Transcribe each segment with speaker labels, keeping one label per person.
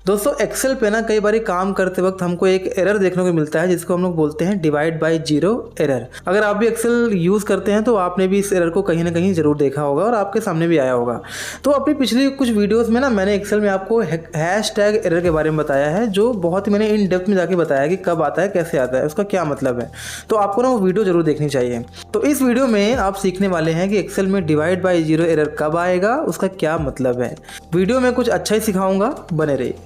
Speaker 1: दोस्तों एक्सेल पे ना कई बार काम करते वक्त हमको एक एरर देखने को मिलता है जिसको हम लोग बोलते हैं डिवाइड बाय जीरो एरर। अगर आप भी एक्सेल यूज़ करते हैं तो आपने भी इस एरर को कहीं ना कहीं ज़रूर देखा होगा और आपके सामने भी आया होगा। तो अपनी पिछली कुछ वीडियोस में ना मैंने एक्सेल में आपको हैशटैग एरर के बारे में बताया है, जो बहुत ही मैंने इन डेप्थ में जाके बताया कि कब आता है, कैसे आता है, उसका क्या मतलब है। तो आपको ना वो वीडियो ज़रूर देखनी चाहिए। तो इस वीडियो में आप सीखने वाले हैं कि एक्सेल में डिवाइड बाय जीरो एरर कब आएगा, उसका क्या मतलब है। वीडियो में कुछ अच्छा ही सिखाऊंगा, बने रहिए।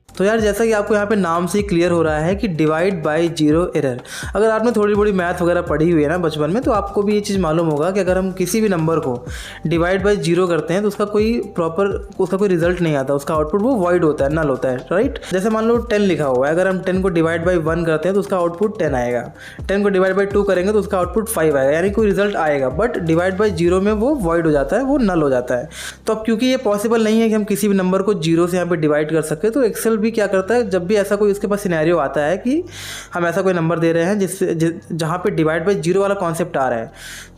Speaker 1: तो यार जैसा कि आपको यहाँ पे नाम से क्लियर हो रहा है कि डिवाइड बाय जीरो एरर। अगर आपने थोड़ी बड़ी मैथ वगैरह पढ़ी हुई है ना बचपन में, तो आपको भी ये चीज़ मालूम होगा कि अगर हम किसी भी नंबर को डिवाइड बाय जीरो करते हैं तो उसका कोई रिजल्ट नहीं आता, उसका आउटपुट वो वॉइड होता है, नल होता है, राइट। जैसे मान लो 10 लिखा हुआ है, अगर हम 10 को डिवाइड बाई 1 करते हैं तो उसका आउटपुट 10 आएगा। 10 को डिवाइड बाई 2 करेंगे तो उसका आउटपुट 5 आएगा, यानी कोई रिजल्ट आएगा। बट डिवाइड बाई जीरो में वो वॉइड हो जाता है, वो नल हो जाता है। तो अब क्योंकि ये पॉसिबल नहीं है कि हम किसी भी नंबर को जीरो से यहाँ पे डिवाइड कर सकते, तो एक्सेल भी क्या करता है, जब भी ऐसा कोई उसके पास सिनेरियो आता है कि हम ऐसा कोई नंबर दे रहे हैं जहाँ पे डिवाइड बाय जीरो वाला कॉन्सेप्ट आ रहा है,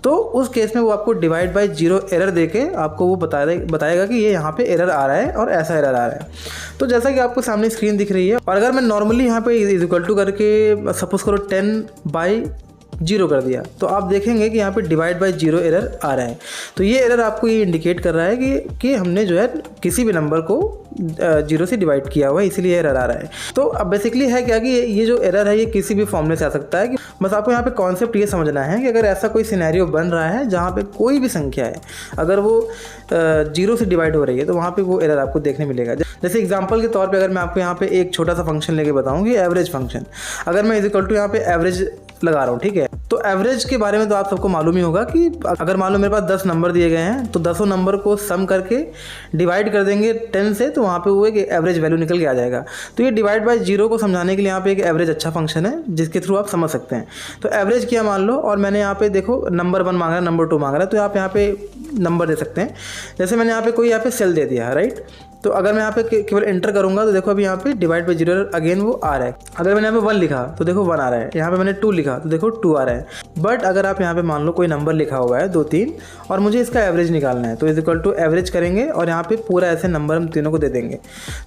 Speaker 1: तो उस केस में वो आपको डिवाइड बाय जीरो एरर देके आपको वो बताएगा कि ये यहाँ पे एरर आ रहा है और ऐसा एरर आ रहा है। तो जैसा कि आपको सामने स्क्रीन दिख रही है, और अगर मैं नॉर्मली यहाँ पे इज इक्वल टू करके सपोज करो 10 बाई जीरो कर दिया, तो आप देखेंगे कि यहाँ पे डिवाइड बाय जीरो एरर आ रहा है। तो ये एरर आपको ये इंडिकेट कर रहा है कि हमने जो है किसी भी नंबर को जीरो से डिवाइड किया हुआ है, इसीलिए एरर आ रहा है। तो अब बेसिकली है क्या कि ये जो एरर है ये किसी भी फॉर्मूले से आ सकता है। कि बस आपको यहाँ पे कॉन्सेप्ट ये समझना है कि अगर ऐसा कोई सिनेरियो बन रहा है जहाँ पे कोई भी संख्या है, अगर वो जीरो से डिवाइड हो रही है, तो वहाँ पे वो एरर आपको देखने मिलेगा। जैसे एग्जांपल के तौर पे अगर मैं आपको यहाँ पे एक छोटा सा फंक्शन लेके बताऊँ कि एवरेज फंक्शन, अगर मैं इज इक्वल टू यहाँ पे एवरेज लगा रहा हूँ, ठीक है। तो एवरेज के बारे में तो आप सबको मालूम ही होगा कि अगर मान लो मेरे पास 10 नंबर दिए गए हैं, तो 10 नंबर को सम करके डिवाइड कर देंगे 10 से, तो वहाँ पे वो एक एवरेज वैल्यू निकल के आ जाएगा। तो ये डिवाइड बाय जीरो को समझाने के लिए यहाँ पे एक एवरेज अच्छा फंक्शन है जिसके थ्रू आप समझ सकते हैं। तो एवरेज किया मान लो, और मैंने यहाँ पे देखो नंबर 1 मांग रहा है, नंबर 2 मांग रहा है, तो आप यहाँ पे नंबर दे सकते हैं। जैसे मैंने यहाँ पे कोई यहाँ पे सेल दे दिया, राइट। तो अगर मैं यहाँ पे केवल एंटर करूंगा तो देखो अभी यहाँ पे डिवाइड बाय जीरो अगेन वो आ रहा है। अगर मैंने यहाँ पे 1 लिखा तो देखो 1 आ रहा है, यहाँ पे मैंने 2 लिखा तो देखो 2 आ रहा है। बट अगर आप यहाँ पे मान लो कोई नंबर लिखा हुआ है 2 3 और मुझे इसका एवरेज निकालना है, तो इज इक्वल टू एवरेज करेंगे और यहाँ पे पूरा ऐसे नंबर हम तीनों को दे देंगे।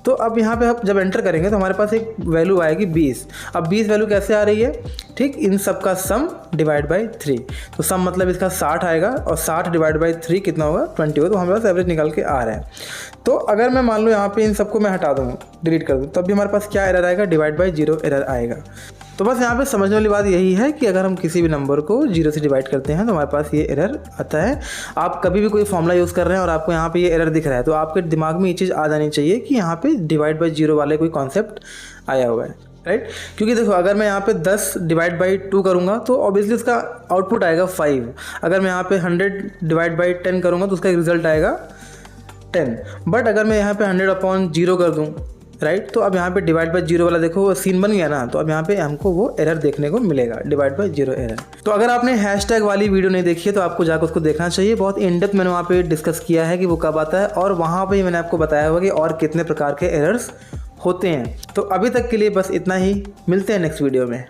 Speaker 1: तो अब यहाँ पे जब एंटर करेंगे तो हमारे पास एक वैल्यू आएगी 20। अब 20 वैल्यू कैसे आ रही है, ठीक, इन सब का सम डिवाइड बाई 3। तो सम मतलब इसका 60 आएगा और 60 डिवाइड बाई 3 कितना होगा, 20 होगा। तो हमारे पास एवरेज निकाल के आ रहा है। तो अगर मैं मान लो यहाँ पे इन सबको मैं हटा दूँ, डिलीट कर दूँ, तब भी हमारे पास क्या एरर आएगा, डिवाइड बाय जीरो एरर आएगा। तो बस यहाँ पे समझने वाली बात यही है कि अगर हम किसी भी नंबर को जीरो से डिवाइड करते हैं तो हमारे पास ये एरर आता है। आप कभी भी कोई फॉर्मूला यूज़ कर रहे हैं और आपको यहाँ पे ये एरर दिख रहा है, तो आपके दिमाग में ये चीज़ आ जानी चाहिए कि यहाँ पे डिवाइड बाय जीरो वाले कोई कॉन्सेप्ट आया हुआ है, राइट। क्योंकि देखो अगर मैं यहाँ पे 10 डिवाइड बाई 2 करूँगा तो ऑब्वियसली उसका आउटपुट आएगा 5। अगर मैं यहाँ पे 100 डिवाइड बाई 10 करूँगा तो उसका रिजल्ट आएगा 10। बट अगर मैं यहाँ पे 100/0 कर दूँ, राइट, तो अब यहाँ पे डिवाइड बाय जीरो वाला देखो सीन बन गया ना। तो अब यहाँ पे हमको वो एरर देखने को मिलेगा, डिवाइड बाय जीरो एरर। तो अगर आपने हैशटैग वाली वीडियो नहीं देखी है तो आपको जाकर उसको देखना चाहिए। बहुत इन डेप्थ मैंने वहाँ पे डिस्कस किया है कि वो कब आता है, और वहाँ पे मैंने आपको बताया हुआ कि और कितने प्रकार के एरर्स होते हैं। तो अभी तक के लिए बस इतना ही, मिलते हैं नेक्स्ट वीडियो में।